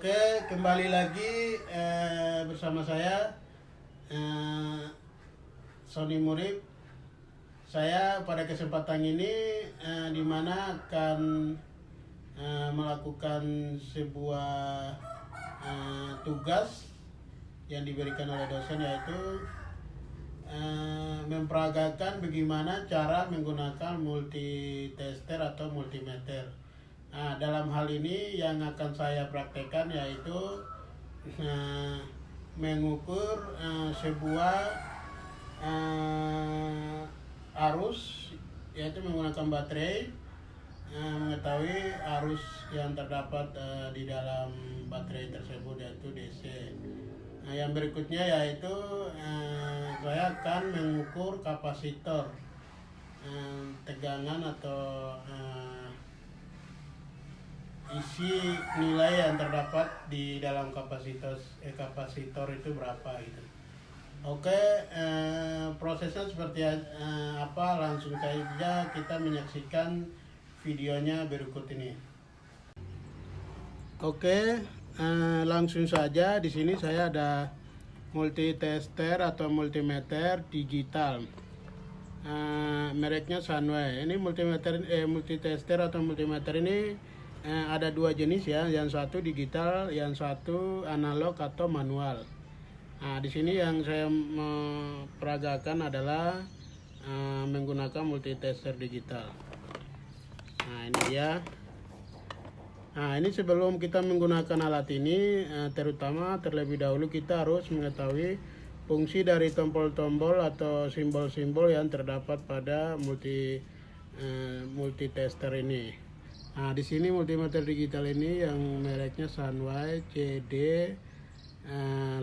Oke, kembali lagi bersama saya Sony Murib. Saya pada kesempatan ini di mana akan melakukan sebuah tugas yang diberikan oleh dosen, yaitu memperagakan bagaimana cara menggunakan multitester atau multimeter. Nah, dalam hal ini yang akan saya praktekkan yaitu mengukur sebuah arus, yaitu menggunakan baterai, mengetahui arus yang terdapat di dalam baterai tersebut, yaitu DC. Nah, yang berikutnya yaitu saya akan mengukur kapasitor, tegangan atau isi nilai yang terdapat di dalam kapasitor itu berapa gitu. Oke, prosesnya seperti apa, langsung saja kita menyaksikan videonya berikut ini. Oke, langsung saja. Di sini saya ada multitester atau multimeter digital. Mereknya Sunway. Ini multitester atau multimeter ini ada dua jenis ya, yang satu digital, yang satu analog atau manual. Nah, di sini yang saya peragakan adalah menggunakan multitester digital. Nah, ini dia. Nah, ini sebelum kita menggunakan alat ini, terlebih dahulu kita harus mengetahui fungsi dari tombol-tombol atau simbol-simbol yang terdapat pada multitester ini. Nah, di sini multimeter digital ini yang mereknya Sunway CD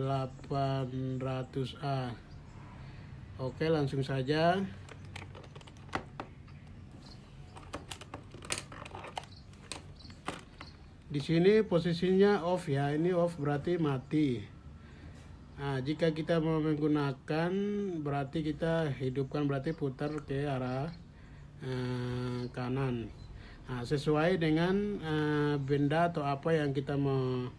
800A. Oke, langsung saja. Di sini posisinya off ya, ini off berarti mati. Nah, jika kita mau menggunakan berarti kita hidupkan, berarti putar ke arah kanan. Nah, sesuai dengan benda atau apa yang kita mau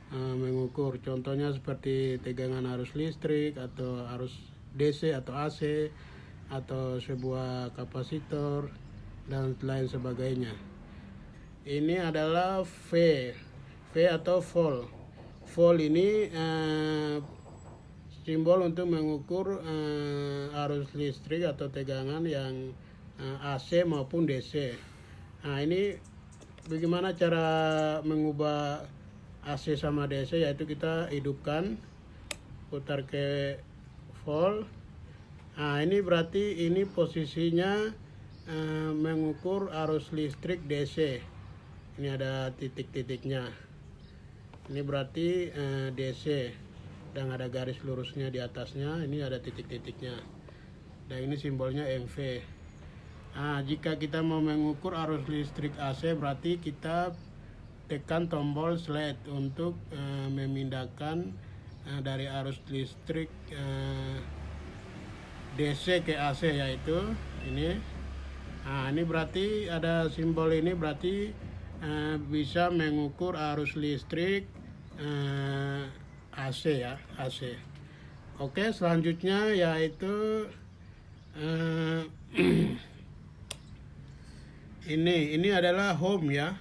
mengukur. Contohnya seperti tegangan arus listrik atau arus DC atau AC atau sebuah kapasitor dan lain sebagainya. Ini adalah V atau volt. Volt ini simbol untuk mengukur arus listrik atau tegangan yang AC maupun DC. Nah, ini bagaimana cara mengubah AC sama DC, yaitu kita hidupkan, putar ke volt. Nah, ini berarti ini posisinya mengukur arus listrik DC. Ini ada titik-titiknya. Ini berarti DC dan ada garis lurusnya di atasnya. Ini ada titik-titiknya. Dan ini simbolnya MV. Nah, jika kita mau mengukur arus listrik AC, berarti kita tekan tombol slide untuk memindahkan dari arus listrik DC ke AC, yaitu ini. Nah, ini berarti ada simbol ini, berarti bisa mengukur arus listrik AC ya, AC. Oke, selanjutnya yaitu ini adalah home ya.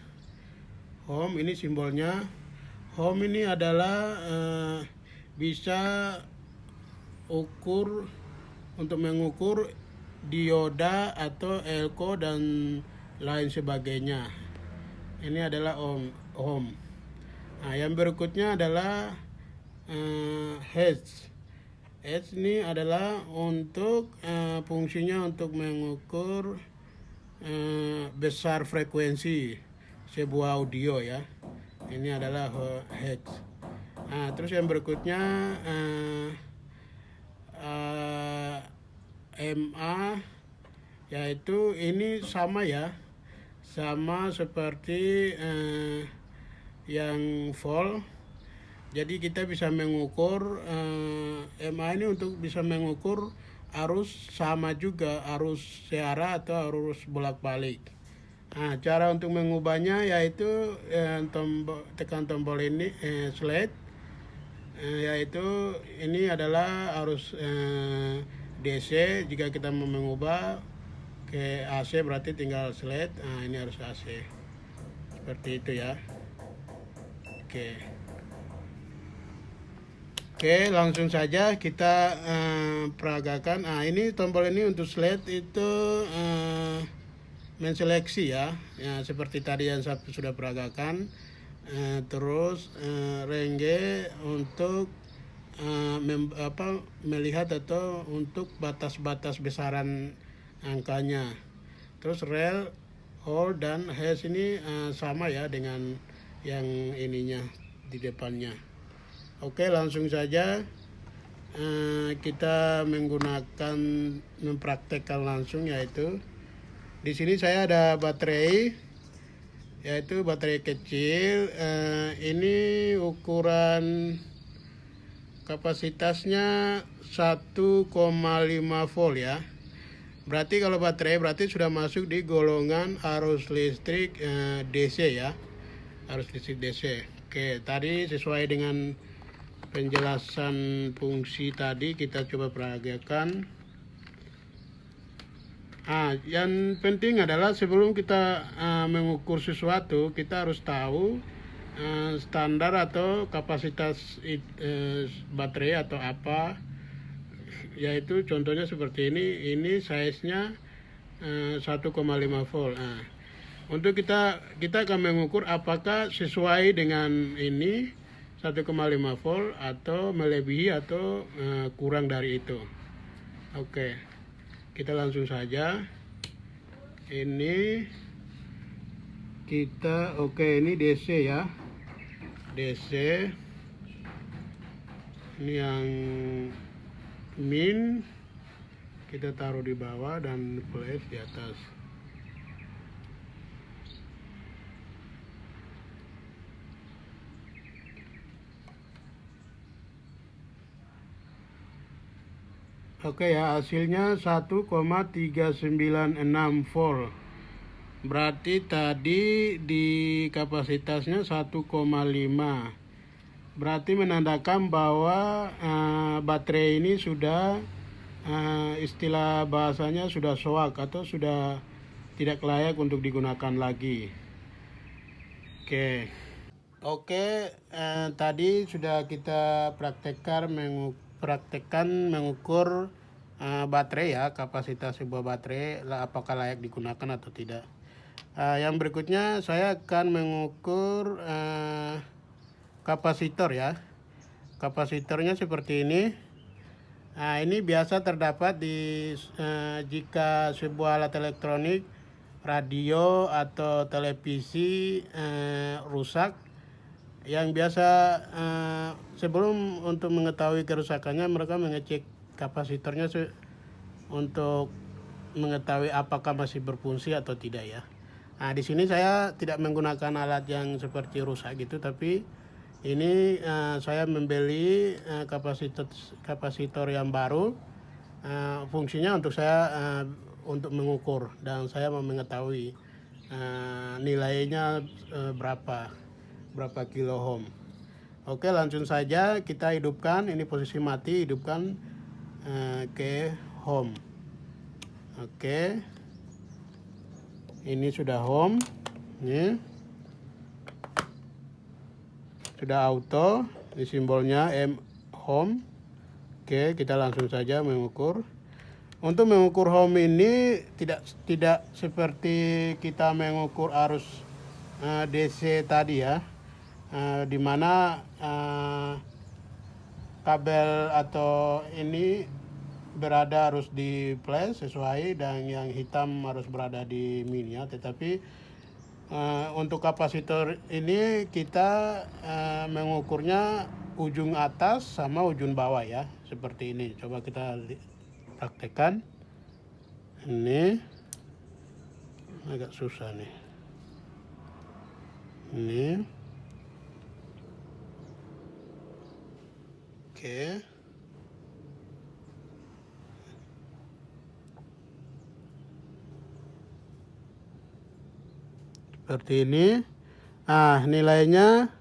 Home ini simbolnya. Home ini adalah bisa untuk mengukur dioda atau elko dan lain sebagainya. Ini adalah home. Nah, yang berikutnya adalah H. H ini adalah untuk fungsinya untuk mengukur besar frekuensi sebuah audio ya. Ini adalah hertz. Nah, terus yang berikutnya MA, yaitu ini sama ya, sama seperti yang volt. Jadi kita bisa mengukur MA ini untuk bisa mengukur arus, sama juga arus searah atau arus bolak-balik. Nah, cara untuk mengubahnya yaitu tekan tombol ini slide, yaitu ini adalah arus DC. Jika kita mau mengubah ke AC berarti tinggal slide. Nah, ini arus AC seperti itu ya. Oke, langsung saja kita peragakan. Nah, ini tombol ini untuk slide itu menseleksi ya, seperti tadi yang saya sudah peragakan. Terus rengge untuk melihat atau untuk batas-batas besaran angkanya. Terus rel, hold, dan hash ini sama ya dengan yang ininya di depannya. Oke, langsung saja kita mempraktekkan langsung, yaitu di sini saya ada baterai, yaitu baterai kecil. Ini ukuran kapasitasnya 1,5 volt ya. Berarti kalau baterai berarti sudah masuk di golongan arus listrik DC ya. Arus listrik DC. Oke, tadi sesuai dengan penjelasan fungsi tadi, kita coba peragakan. Yang penting adalah sebelum kita mengukur sesuatu, kita harus tahu standar atau kapasitas baterai atau apa, yaitu contohnya seperti ini size-nya 1,5 volt. Untuk kita akan mengukur apakah sesuai dengan ini 1,5 volt atau melebihi atau kurang dari itu. Oke, kita langsung saja. Ini ini DC ya, DC. Ini yang min kita taruh di bawah dan plus di atas. Oke ya, hasilnya 1,396 volt. Berarti tadi di kapasitasnya 1,5. Berarti menandakan bahwa baterai ini sudah istilah bahasanya sudah soak atau sudah tidak layak untuk digunakan lagi. Oke, tadi sudah kita praktekkan mengukur baterai ya, kapasitas sebuah baterai apakah layak digunakan atau tidak. Yang berikutnya saya akan mengukur kapasitor ya. Kapasitornya seperti ini. Ini biasa terdapat jika sebuah alat elektronik, radio atau televisi rusak. Yang biasa sebelum untuk mengetahui kerusakannya, mereka mengecek kapasitornya untuk mengetahui apakah masih berfungsi atau tidak ya. Di sini saya tidak menggunakan alat yang seperti rusak gitu, tapi ini saya membeli kapasitor yang baru. Fungsinya untuk saya untuk mengukur, dan saya mau mengetahui nilainya berapa kilo ohm. Oke, langsung saja kita hidupkan. Ini posisi mati, hidupkan ke home. Oke, ini sudah home. Ini sudah auto, ini simbolnya home. Oke, kita langsung saja mengukur. Untuk mengukur home ini tidak seperti kita mengukur arus DC tadi ya, di mana kabel atau ini berada harus di plus sesuai, dan yang hitam harus berada di min ya. Tetapi untuk kapasitor ini kita mengukurnya ujung atas sama ujung bawah ya, seperti ini. Coba kita praktekkan. Ini agak susah nih. Ini oke. seperti ini. Nilainya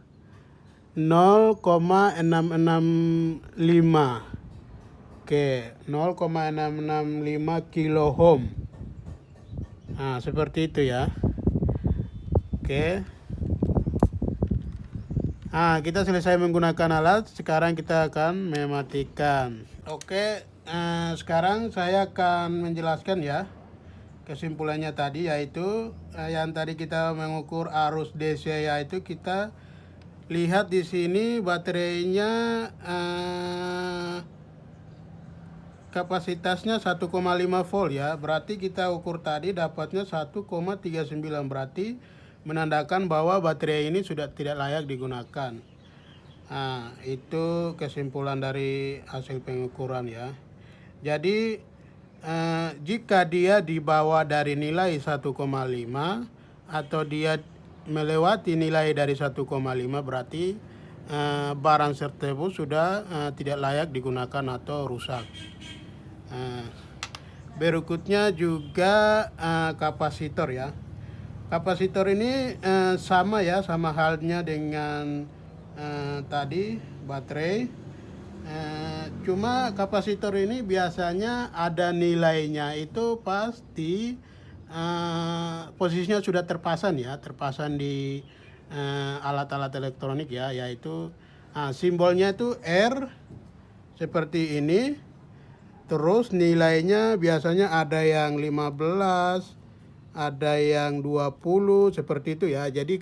0,665. Oke, 0,665 kilo ohm. Seperti itu ya. Oke. Kita selesai menggunakan alat. Sekarang kita akan mematikan. Oke, sekarang saya akan menjelaskan ya kesimpulannya tadi, yaitu yang tadi kita mengukur arus DC, yaitu kita lihat di sini baterainya kapasitasnya 1,5 volt ya. Berarti kita ukur tadi dapatnya 1,39, berarti menandakan bahwa baterai ini sudah tidak layak digunakan. Itu kesimpulan dari hasil pengukuran ya. Jadi jika dia di bawah dari nilai 1,5 atau dia melewati nilai dari 1,5, berarti barang tersebut sudah tidak layak digunakan atau rusak. Berikutnya juga kapasitor ya. Kapasitor ini sama ya, sama halnya dengan tadi baterai. Cuma kapasitor ini biasanya ada nilainya itu pasti posisinya sudah terpasang ya, terpasang di alat-alat elektronik ya, yaitu simbolnya itu R seperti ini. Terus nilainya biasanya ada yang 15, ada yang 20 seperti itu ya. Jadi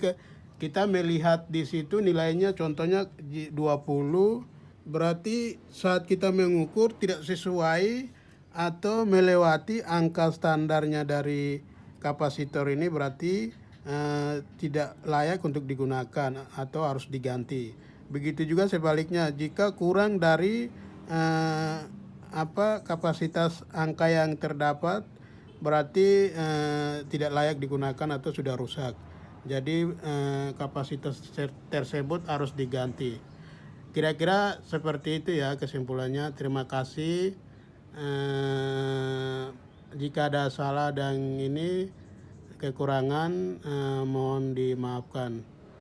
kita melihat di situ nilainya, contohnya 20, berarti saat kita mengukur tidak sesuai atau melewati angka standarnya dari kapasitor ini, berarti tidak layak untuk digunakan atau harus diganti. Begitu juga sebaliknya, jika kurang dari kapasitas angka yang terdapat, berarti tidak layak digunakan atau sudah rusak. Jadi kapasitas tersebut harus diganti. Kira-kira seperti itu ya kesimpulannya. Terima kasih. Jika ada salah dan ini kekurangan, mohon dimaafkan.